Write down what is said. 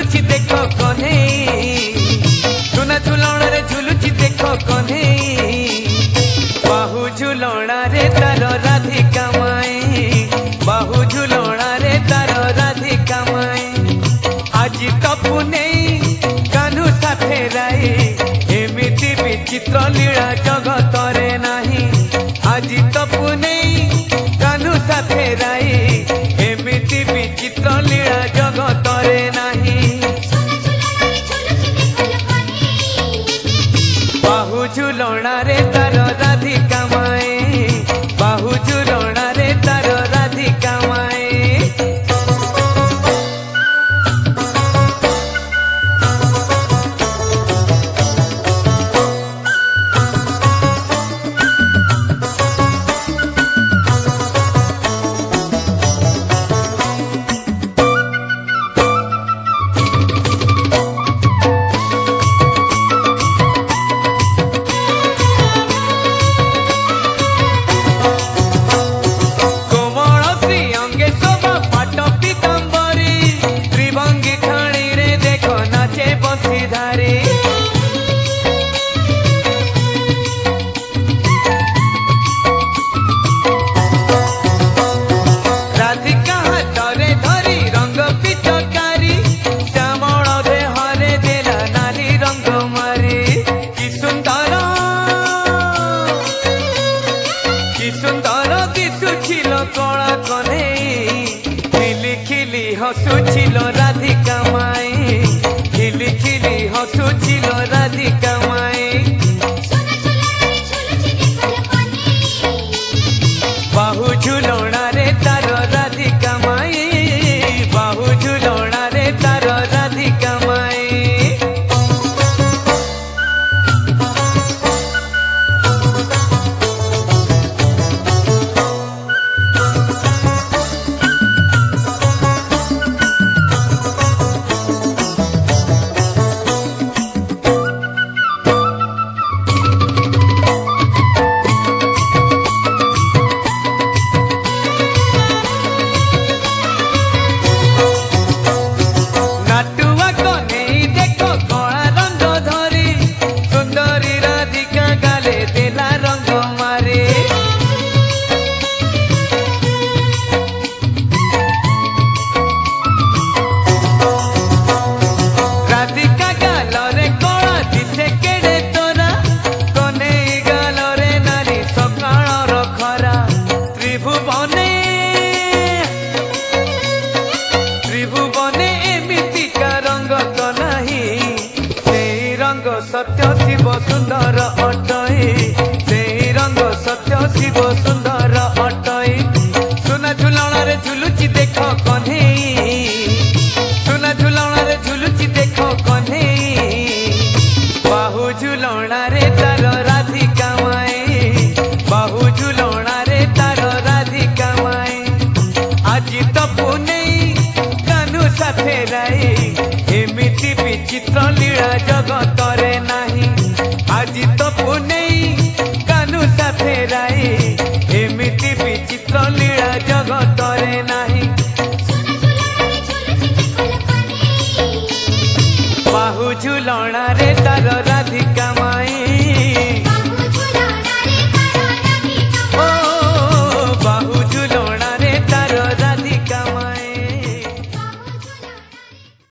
झुलुची देख कन्हे सुना झुलण रे झुलुची देख कन्हे बाहु झुलणा रे तार राधिका माई बाहु झुलणा रे तार राधिका माई आज तपु नहीं कान्हू साथे राई एमिति विचित्र लीला जगत रे नाही आज तपु नहीं कान्हू साथे राई एमिति विचित्र लीला जगत रे नाही बाहु झुलणा रे तार राधिका माई बाहु झुलणा रे तार राधिका माई कला कने खिली खिली हसुछिल राधिका माई खिली खिली हसुछिल राधिका माई बाहु झुलणा रे तार राधिका माई बाहु झुलणा रे तार राधिका माई सत्य शिव सुंदर अटई से रंग सत्य शिव सुंदर अटई सुना झुलण रे झुलुची देख कन्हे सुना झुलण रे झुलुची देख कन्हे बाहु झुलणा रे तार राधिका माई बाहु झुलणा रे तार राधिका माई आज तपु नहीं कान्हू साथे राई एमिति विचित्र लीला जगत रे नाही आज तपु नहीं कान्हू साथे राई एमिति विचित्र लीला जगत रे नाही बाहु झुलणा रे